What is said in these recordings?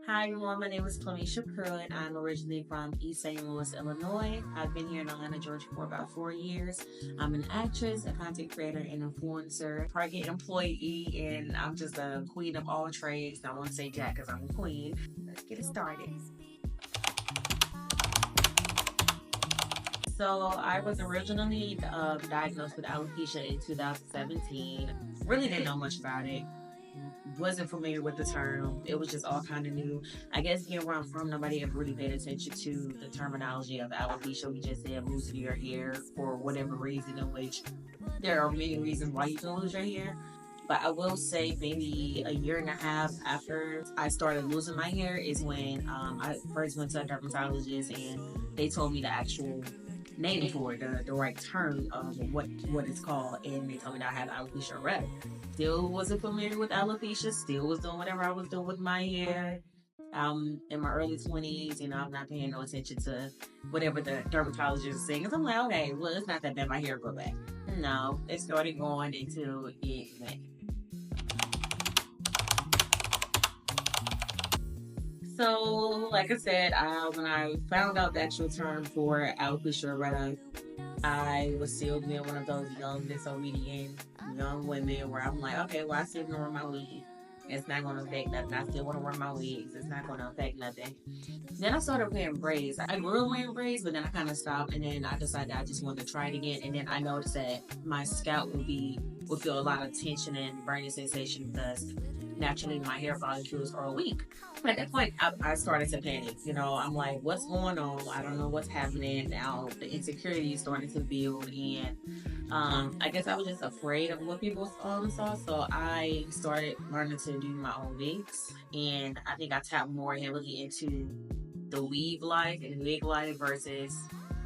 Hi everyone, my name is Clemesha Pruitt. I'm originally from East St. Louis, Illinois. I've been here in Atlanta, Georgia for about 4 years. I'm an actress, a content creator, and influencer, target employee, and I'm just a queen of all trades. I won't say Jack because I'm a queen. Let's get it started. So I was originally diagnosed with alopecia in 2017. Really didn't know much about it. Wasn't familiar with the term. It was just all kind of new. I guess here where I'm from, nobody ever really paid attention to the terminology of alopecia. We just said losing your hair for whatever reason, in which there are many reasons why you can lose your hair. But I will say maybe a year and a half after I started losing my hair is when I first went to a dermatologist and they told me the actual name for it, the right term of what it's called, and they told me that I had alopecia areata. Still wasn't familiar with alopecia, still was doing whatever I was doing with my hair. In my early 20s, I'm not paying no attention to whatever the dermatologist is saying. Cause I'm like, okay, well, it's not that bad. My hair grow back. No, it started going until it went. So, like I said, when I found out the actual term for alopecia areata, I was still being one of those young, disobedient young women where I'm like, okay, well, I still gonna wear my wig. It's not gonna affect nothing. I still wanna wear my wigs. It's not gonna affect nothing. Then I started wearing braids. I grew up wearing braids, but then I kind of stopped, and then I decided I just wanted to try it again. And then I noticed that my scalp would feel a lot of tension and burning sensation because naturally my hair follicles are weak. At that point, I started to panic. I'm like, what's going on? I don't know what's happening now. The insecurity is starting to build, and I guess I was just afraid of what people saw. So I started learning to do my own wigs, and I think I tapped more heavily into the weave life and wig life versus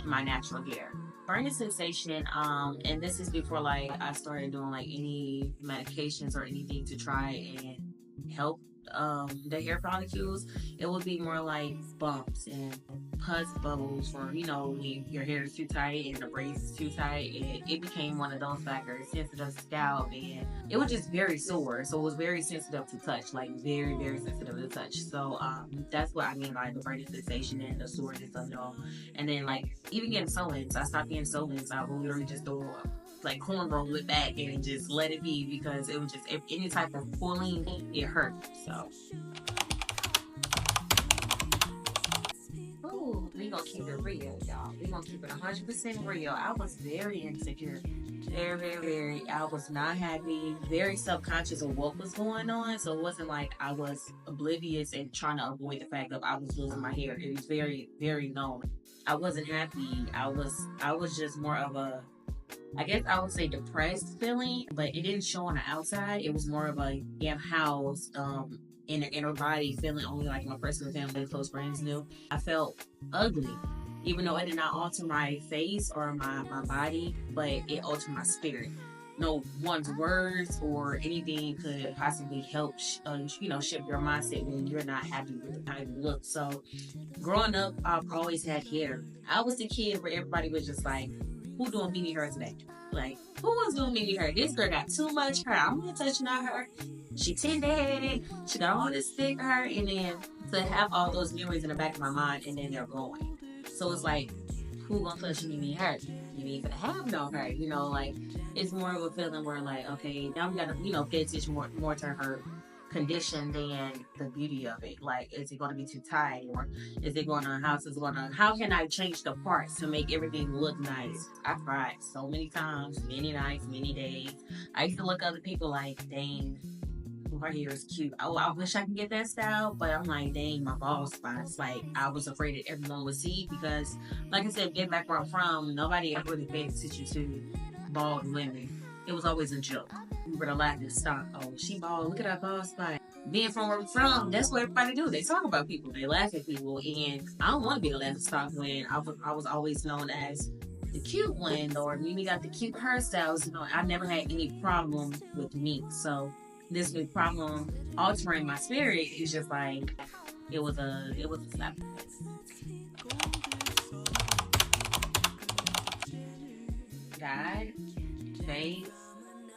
my natural hair. Burning sensation, and this is before like I started doing like any medications or anything to try and help the hair follicles. It would be more like bumps and pus bubbles, or when your hair is too tight and the braids is too tight, and it became one of those factors. Sensitive scalp, and it was just very sore, so it was very sensitive to touch, like very very sensitive to touch. So that's what I mean by the burning sensation and the soreness of it all. And then like even getting sew-ins, I stopped getting sew-ins. I would literally just do like cornroll it back and just let it be, because it was just, if any type of pulling, it hurt. So ooh, we gonna keep it real, y'all. We gonna keep it 100% real. I was very insecure. Very, very, very. I was not happy. Very self-conscious of what was going on. So it wasn't like I was oblivious and trying to avoid the fact that I was losing my hair. It was very, very known. I wasn't happy. I was just more of a, I guess I would say, depressed feeling, but it didn't show on the outside. It was more of a house, in the inner body, feeling only like my personal family and close friends knew. I felt ugly, even though it did not alter my face or my body, but it altered my spirit. No one's words or anything could possibly help, shift your mindset when you're not happy with the how you look. So, growing up, I've always had hair. I was the kid where everybody was just like, who doing mini hair today? Like, who was doing mini hair? This girl got too much hair. I'm not touching her. She tender-headed. She got all this thick hair. And then to have all those memories in the back of my mind, and then they're going. So it's like, who gonna touch mini hair? You need to have no hair. Like, it's more of a feeling where like, okay, now we gotta, pay attention more to her condition than the beauty of it. Like, is it going to be too tight, or is it going to, how can I change the parts to make everything look nice? I tried so many times, many nights, many days. I used to look at other people like, dang, her hair is cute. Oh, I wish I could get that style, but I'm like, dang, my bald spots. Like, I was afraid that everyone would see, because, like I said, get back where I'm from, nobody ever really paid attention to bald women. It was always a joke. We were the laughing stock. Oh, she bald. Look at that bald spot. Being from where I'm from, that's what everybody do. They talk about people. They laugh at people. And I don't want to be the laughing stock when I was always known as the cute one, or Mimi got the cute hairstyles. I never had any problem with me. So this new problem altering my spirit is just like, it was a slap. God, faith.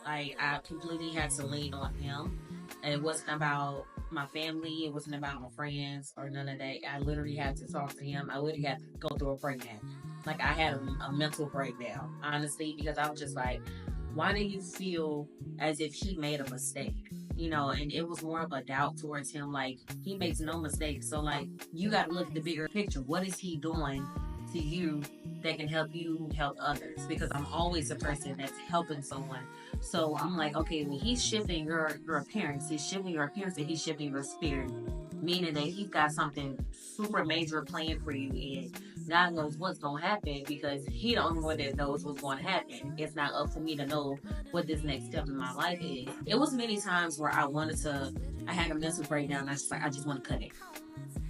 Like, I completely had to lean on him. And it wasn't about my family. It wasn't about my friends or none of that. I literally had to talk to him. I literally had to go through a breakdown. Like I had a mental breakdown, honestly, because I was just like, why do you feel as if he made a mistake? You know, and it was more of a doubt towards him. Like he makes no mistakes. So like you got to look at the bigger picture. What is he doing to you that can help you help others? Because I'm always a person that's helping someone. So I'm like, okay, when he's shifting your appearance, he's shifting your appearance and he's shifting your spirit. Meaning that he's got something super major planned for you, and God knows what's gonna happen because He the only one that knows what's gonna happen. It's not up for me to know what this next step in my life is. It was many times where I had a mental breakdown. I just want to cut it,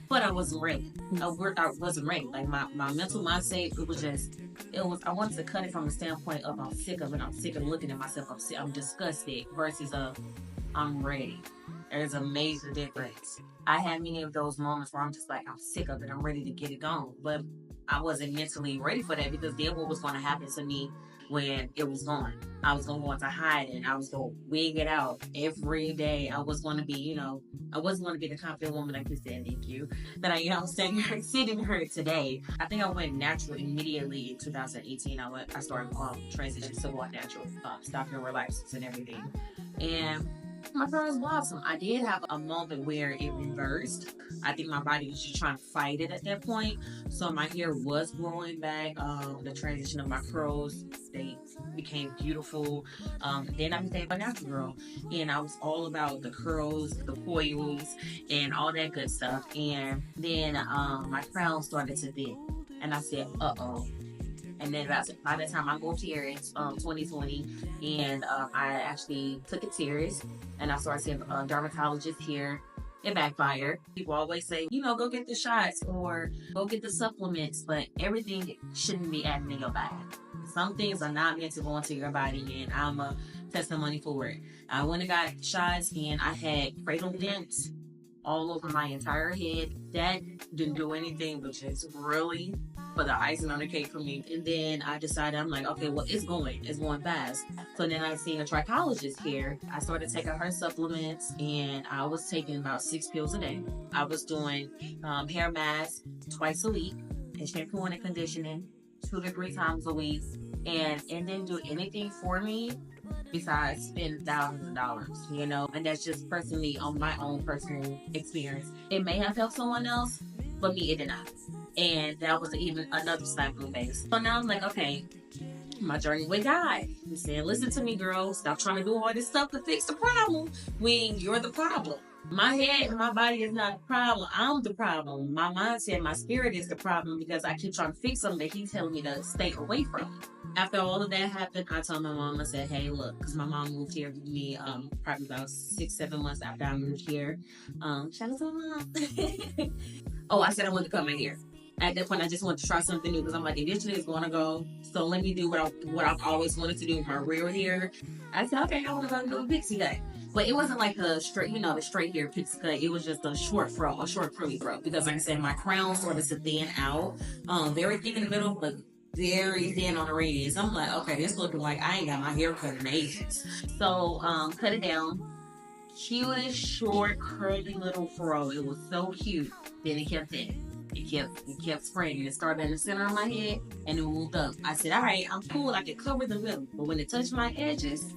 but I wasn't ready. I wasn't ready. Like my mental mindset, I wanted to cut it from the standpoint of I'm sick of it. I'm sick of looking at myself. I'm disgusted versus I'm ready. There's a major difference. I had many of those moments where I'm just like, I'm sick of it. I'm ready to get it gone. But I wasn't mentally ready for that because then what was going to happen to me when it was gone? I was going to go into hiding. I was going to wig it out every day. I was going to be, I wasn't going to be the confident woman like you said, thank you, that I, sitting here today. I think I went natural immediately in 2018. I started transition to go natural, stopping relaxes and everything. And my first blossom, I did have a moment where it reversed. I think my body was just trying to fight it at that point. So my hair was growing back. The transition of my curls, they became beautiful. Then I became a natural girl. And I was all about the curls, the coils, and all that good stuff. And then my crown started to thin. And I said, uh-oh. And then by the time I moved here in 2020, and I actually took it serious, and I started seeing a dermatologist here. It backfired. People always say, go get the shots or go get the supplements, but everything shouldn't be adding in your body. Some things are not meant to go into your body, and I'm a testimony for it. I went and got shots, and I had cradle dents all over my entire head. That didn't do anything, but just really for the icing on the cake for me. And then I decided, I'm like, okay, well, it's going fast. So then I seen a trichologist here. I started taking her supplements, and I was taking about 6 pills a day. I was doing hair masks twice a week and shampooing and conditioning 2 to 3 times a week. And it didn't do anything for me besides spend thousands of dollars, and that's just personally on my own personal experience. It may have helped someone else, but me, it did not. And that was even another slap in the face. So now I'm like, okay, my journey with God. He said, listen to me, girl. Stop trying to do all this stuff to fix the problem when you're the problem. My head and my body is not the problem. I'm the problem. My mindset, my spirit is the problem because I keep trying to fix something that he's telling me to stay away from. After all of that happened, I told my mom, I said, hey, look, because my mom moved here with me probably about 6-7 months after I moved here. Shout out to my mom. Oh, I said I wanted to come in here. At that point, I just wanted to try something new because I'm like, eventually it's going to go. So let me do what I've always wanted to do with my real hair. I said, okay, I want to go do a pixie cut. But it wasn't like the straight, the straight hair pixie cut. It was just a short curly fro. Because like I said, my crown started to thin out. Very thick in the middle, but very thin on the radius. I'm like, okay, this looking like I ain't got my hair cut in ages. So cut it down. Cutest, short, curly little fro. It was so cute. Then it kept thin. It kept spreading. It started in the center of my head and it moved up. I said, all right, I'm cool. I can cover the middle. But when it touched my edges,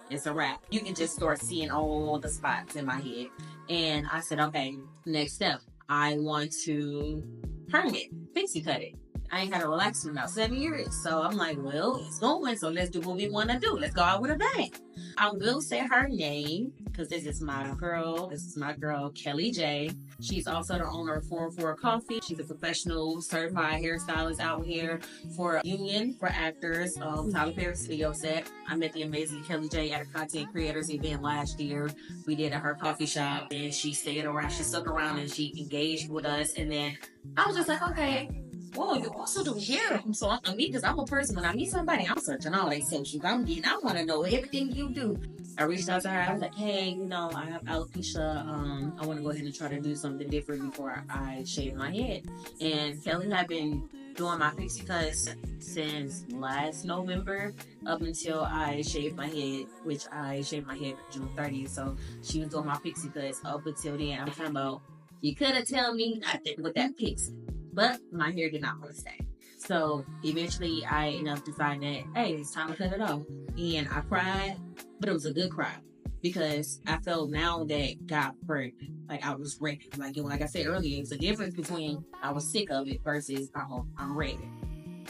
it's a wrap. You can just start seeing all the spots in my head. And I said, okay, next step. I want to perm it, pixie cut it. I ain't had a relax in about 7 years. So I'm like, well, it's going. So let's do what we want to do. Let's go out with a bang. I will say her name because this is my girl. This is my girl, Kelly J. She's also the owner of 404 Coffee. She's a professional certified hairstylist out here for Union for actors. Tyler Perry's video set. I met the amazing Kelly J at a content creators event last year. We did at her coffee shop and she stayed around. She stuck around and she engaged with us. And then I was just like, okay. Whoa, you also do hair. So I'm me because I'm a person. When I meet somebody, I'm searching all their socials. I want to know everything you do. I reached out to her. I was like, hey, I have alopecia. I want to go ahead and try to do something different before I shave my head. And Kelly had been doing my pixie cuts since last November up until I shaved my head, which I shaved my head June 30th. So she was doing my pixie cuts up until then. I'm talking about, you could have told me nothing with that pixie, but my hair did not want to stay. So eventually I ended up deciding that, hey, it's time to cut it off. And I cried, but it was a good cry because I felt now that God pregnant. Like I was ready. Like I said earlier, it's a difference between I was sick of it versus I'm ready.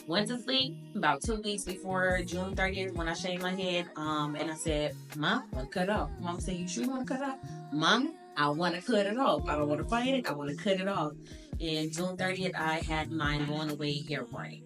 Went to sleep about 2 weeks before June 30th when I shaved my head. And I said, Mom, I want to cut it off. Mom said, you sure you want to cut it off? Mom, I want to cut it off. I don't want to fight it. I want to cut it off. And June 30th, I had my going away hair braid.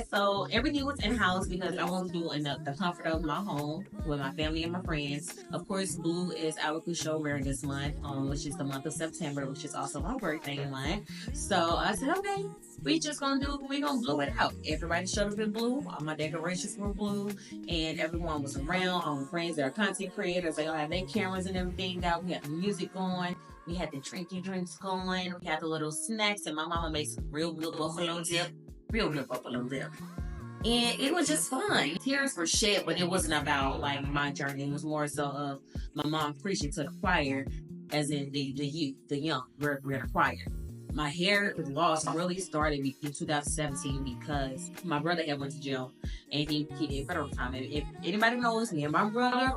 So everything was in-house because I wanted to do in the comfort of my home with my family and my friends. Of course, Blue is Alopecia Areata this month, which is the month of September, which is also my birthday month. So I said, okay, we're gonna blow it out. Everybody showed up in blue. All my decorations were blue, and everyone was around. All my friends that are content creators, they all had their cameras and everything out. We had the music going. We had the drinks going. We had the little snacks, and my mama made some real good buffalo dip. And it was just fun. Tears were shed, but it wasn't about like my journey. It was more so of my mom preaching to the choir, as in the youth, the young. We're the choir. My hair loss really started in 2017 because my brother had went to jail and he did federal time. If anybody knows me and my brother,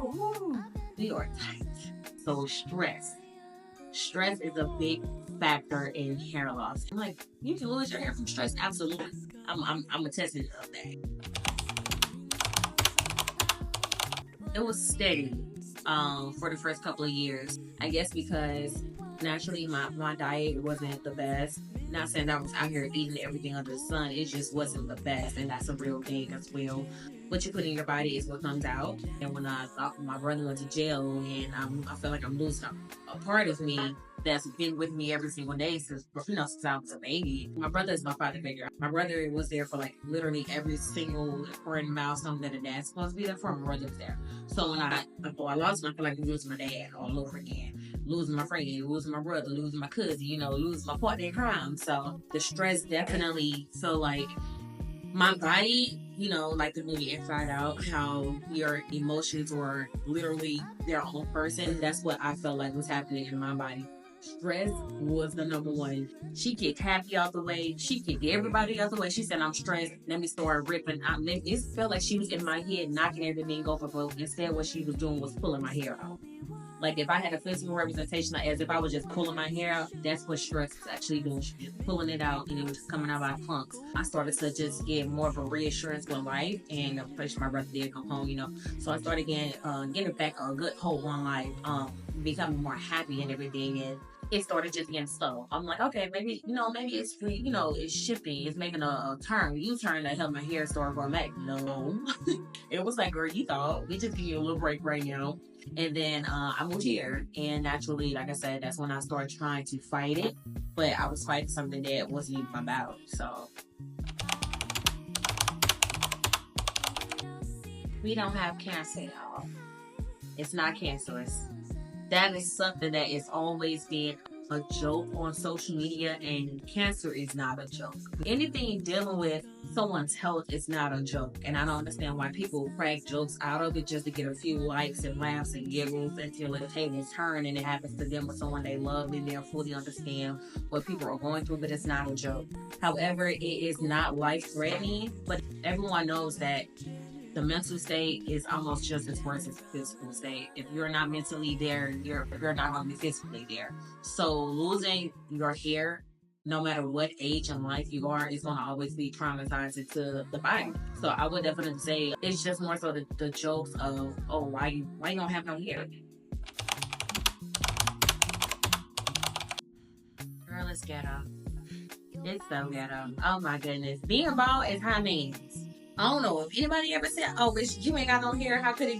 we are tight. So stress is a big factor in hair loss. I'm like, you can lose your hair from stress? Absolutely. I'm attesting of that. It was steady for the first couple of years. I guess because naturally my diet wasn't the best. Not saying that I was out here eating everything under the sun. It just wasn't the best, and that's a real thing as well. What you put in your body is what comes out. And when I thought my brother went to jail, and I feel like I'm losing a part of me that's been with me every single day since I was a baby. My brother is my father figure. My brother was there for like literally every single important milestone that a dad's supposed to be there for. My brother was there. So when I lost him, I feel like I'm losing my dad all over again. Losing my friend, losing my brother, losing my cousin, losing my partner in crime. So the stress definitely felt like my body, like the movie Inside Out, how your emotions were literally their own person. That's what I felt like was happening in my body. Stress was the number one. She kicked Happy out the way. She kicked everybody out the way. She said, I'm stressed. Let me start ripping. It felt like she was in my head, knocking everything over, but instead what she was doing was pulling my hair out. Like if I had a physical representation, as if I was just pulling my hair out, that's what stress is actually doing. She's just pulling it out, and it was just coming out by clumps. I started to just get more of a reassurance with life, and of course my brother did come home, So I started getting back a good hope on life, becoming more happy and everything, and it started just getting slow. I'm like, okay, maybe it's free, it's shifting, it's making a U-turn to help my hair start growing back. No, it was like, girl, you thought we just give you a little break right now. And then I moved here, and naturally, like I said, that's when I started trying to fight it. But I was fighting something that wasn't even my battle. So we don't have cancer, y'all. It's not cancerous. That is something that is always been a joke on social media, and cancer is not a joke. Anything dealing with someone's health is not a joke, and I don't understand why people crack jokes out of it just to get a few likes and laughs and giggles until the table turn and it happens to them with someone they love and they fully understand what people are going through, but it's not a joke. However, it is not life-threatening, but everyone knows that the mental state is almost just as worse as the physical state. If you're not mentally there, you're not going to be physically there. So losing your hair, no matter what age in life you are, is going to always be traumatizing to the body. So I would definitely say it's just more so the jokes of, oh, why you don't have no hair? Girl, it's ghetto. It's so ghetto. Oh my goodness. Being bald is high maintenance. I don't know if anybody ever said, oh, bitch, you ain't got no hair. How could it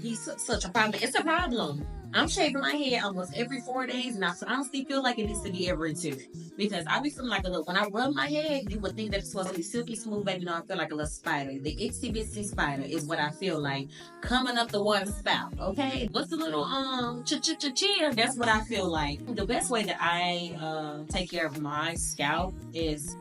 be such a problem? It's a problem. I'm shaving my head almost every 4 days, and I honestly feel like it needs to be every 2. Because I be feeling like when I rub my head, you would think that it's supposed to be silky smooth, but I feel like a little spider. The itsy bitsy spider is what I feel like coming up the water spout, okay? What's the little cheer? That's what I feel like. The best way that I take care of my scalp is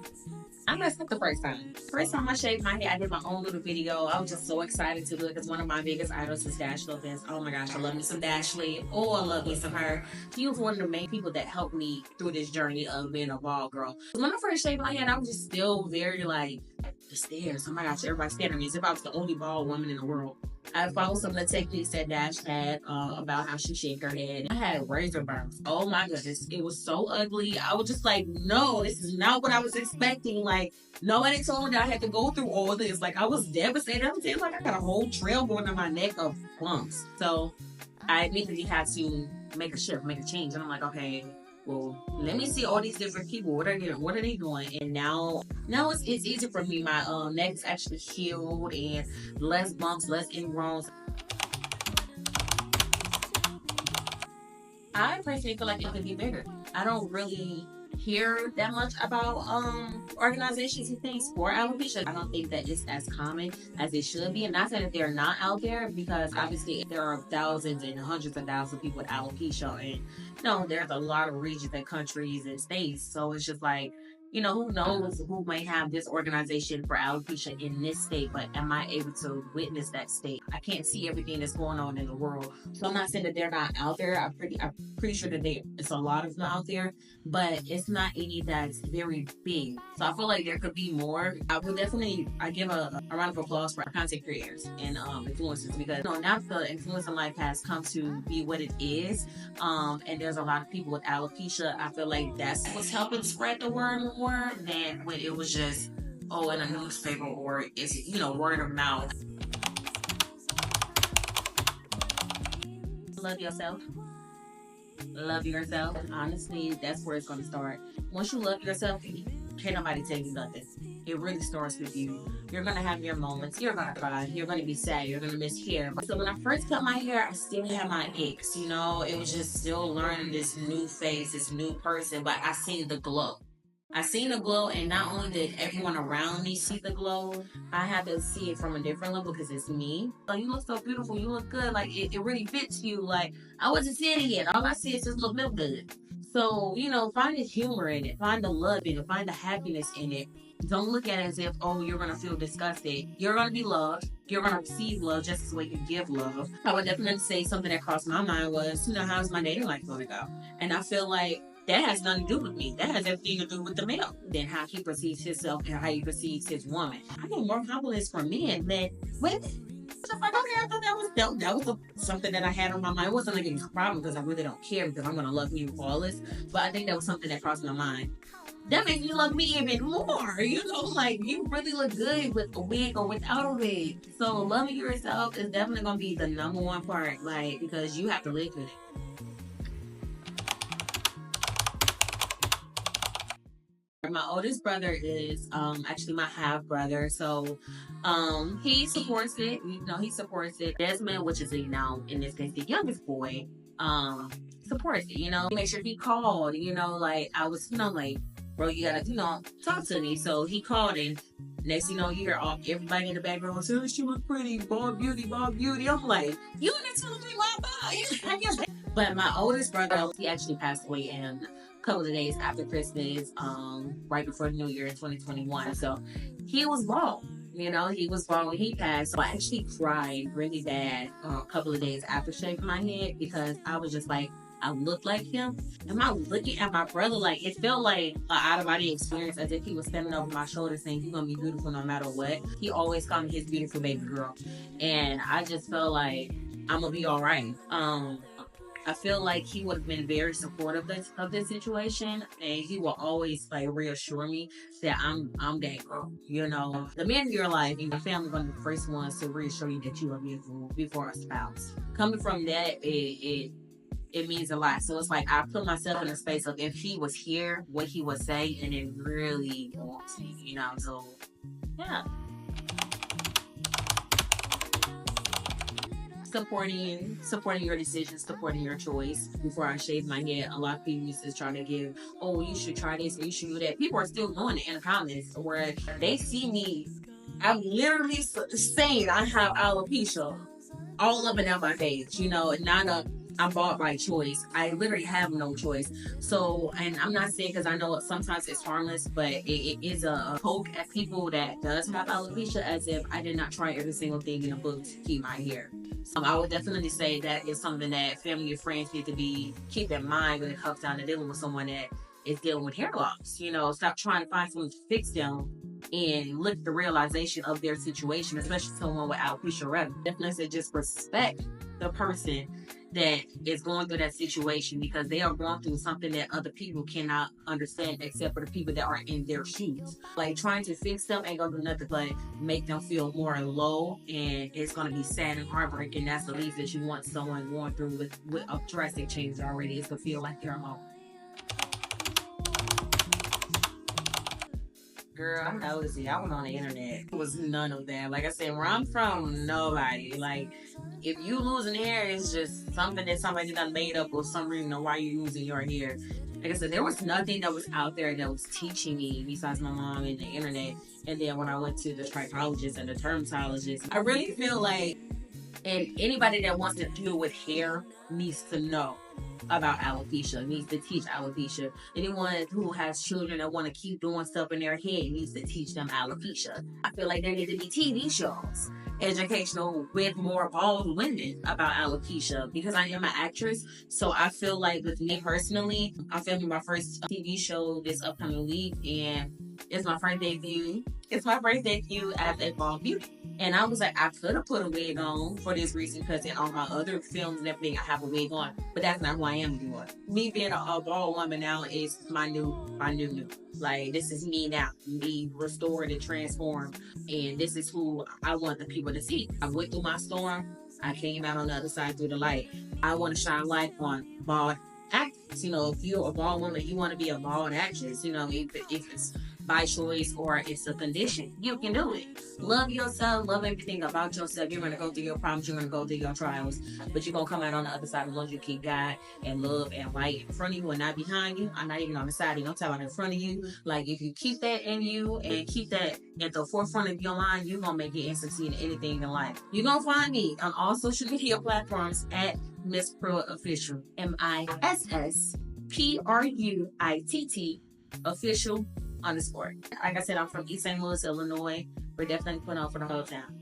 I messed up the first time. First time I shaved my hair, I did my own little video. I was just so excited to do it because one of my biggest idols is Dash Lopez. Oh my gosh, I love me some Dashley. Oh, I love me some her. She was one of the main people that helped me through this journey of being a bald girl. When I first shaved my head, I was just still very like, the stairs. Oh my gosh, everybody's staring at me as if I was the only bald woman in the world. I followed some of the techniques that Dash had about how she shaved her head. I had razor burns. Oh my goodness, it was so ugly. I was just like, no, this is not what I was expecting. Like, nobody told me that I had to go through all this. Like, I was devastated. I was saying, like, I got a whole trail going on my neck of bumps. So I immediately had to make a shift, make a change. And I'm like, okay, well, let me see all these different people. What are they doing? And now it's easy for me. My neck is actually healed and less bumps, less ingrowns. I personally feel like it could be bigger. I don't really hear that much about organizations and things for alopecia. I don't think that it's as common as it should be. And not that they're not out there, because obviously there are thousands and hundreds of thousands of people with alopecia, and there's a lot of regions and countries and states. So it's just like, who knows who may have this organization for alopecia in this state, but am I able to witness that state? I can't see everything that's going on in the world. So I'm not saying that they're not out there. I'm pretty sure that it's a lot of them out there, but it's not any that's very big. So I feel like there could be more. I give a round of applause for content creators and influencers, because now the influencer life has come to be what it is. And there's a lot of people with alopecia. I feel like that's what's helping spread the word more than when it was just in a newspaper or it's word of mouth. Love yourself. Love yourself. Honestly, that's where it's going to start. Once you love yourself, can't nobody tell you nothing. It really starts with you. You're going to have your moments. You're going to cry. You're going to be sad. You're going to miss hair. So when I first cut my hair, I still had my aches. It was just still learning this new face, this new person. But I seen the glow. And not only did everyone around me see the glow, I had to see it from a different level because it's me. Oh, you look so beautiful. You look good. Like, it really fits you. Like, I wasn't seeing it yet. All I see is just look good. So, find the humor in it. Find the love in it. Find the happiness in it. Don't look at it as if, you're going to feel disgusted. You're going to be loved. You're going to receive love just as way you give love. I would definitely say something that crossed my mind was, how's my dating life going to go? And I feel like that has nothing to do with me. That has everything to do with the male. Then how he perceives himself and how he perceives his woman. I get more compliments from men than women. So I'm like, okay, I thought that was dope. That was something that I had on my mind. It wasn't like a problem because I really don't care, because I'm going to love you regardless. But I think that was something that crossed my mind. That makes you love me even more. Like, you really look good with a wig or without a wig. So loving yourself is definitely going to be the number one part, like, because you have to live with it. My oldest brother is actually my half brother, so he supports it. He supports it. Desmond, which is in this case the youngest boy, supports it. Make sure he called. Like I was, like, bro, you gotta talk to me. So he called, and next you hear everybody in the background saying, she was pretty, bald beauty. I'm like, you didn't tell me why. But my oldest brother, he actually passed away in a couple of days after Christmas, right before New Year in 2021. So he was bald. He was bald when he passed. So I actually cried really bad a couple of days after shaving my head, because I was just like, I look like him. Am I looking at my brother? Like, it felt like an out-of-body experience, as if he was standing over my shoulder saying, you're going to be beautiful no matter what. He always called me his beautiful baby girl. And I just felt like I'm going to be all right. I feel like he would have been very supportive of this situation, and he will always like reassure me that I'm that girl. The men in your life and your family are going to be the first ones to reassure you that you are beautiful before a spouse. Coming from that, it means a lot. So it's like I put myself in a space of, if he was here, what he would say, and it really wants me. So yeah. Supporting your decisions, supporting your choice. Before I shaved my head, a lot of people used to try to give, you should try this, or you should do that. People are still doing it in the comments, where they see me. I'm literally saying I have alopecia all up and down my face. I'm bought by choice. I literally have no choice. So, and I'm not saying, because I know sometimes it's harmless, but it is a poke at people that does have alopecia, as if I did not try every single thing in the book to keep my hair. I would definitely say that is something that family and friends need to keep in mind when it comes down to dealing with someone that is dealing with hair loss. Stop trying to find someone to fix them and look at the realization of their situation, especially someone with alopecia areata. Definitely say just respect the person that is going through that situation, because they are going through something that other people cannot understand except for the people that are in their shoes. Like, trying to fix them ain't gonna do nothing but make them feel more low, and it's gonna be sad and heartbreaking. That's the least that you want someone going through with a drastic change already, is to feel like they're alone. Girl, I'm nosy. I went on the internet. It was none of that. Like I said, where I'm from, nobody. Like, if you losing hair, it's just something that somebody done made up for some reason of why you losing your hair. Like I said, there was nothing that was out there that was teaching me besides my mom and the internet. And then when I went to the trichologist and the dermatologist, I really feel like, and anybody that wants to deal with hair needs to know about alopecia, needs to teach alopecia. Anyone who has children that want to keep doing stuff in their head needs to teach them alopecia. I feel like there need to be TV shows, educational, with more bald women about alopecia, because I am an actress. So I feel like, with me personally, I'm filming my first TV show this upcoming week, and it's my first debut. It's my first debut as a bald beauty. And I was like, I could have put a wig on for this reason, because in all my other films and everything, I have a wig on. But that's not who I am anymore. Me being a bald woman now is my new. Like, this is me now. Me restored and transformed. And this is who I want the people to see. I went through my storm. I came out on the other side through the light. I want to shine light on bald actors. If you're a bald woman, you want to be a bald actress. If it's by choice or it's a condition, you can do it. Love yourself, love everything about yourself. You're going to go through your problems, you're going to go through your trials, but you're going to come out on the other side as long as you keep God and love and light in front of you and not behind you. I'm not even on the side of you, I'm talking about in front of you. Like, if you keep that in you and keep that at the forefront of your mind, you're going to make it and succeed in anything in life. You're going to find me on all social media platforms at Miss Pruitt Official, MISSPRUITT Official _. Like I said, I'm from East St. Louis, Illinois. We're definitely putting on for the whole town.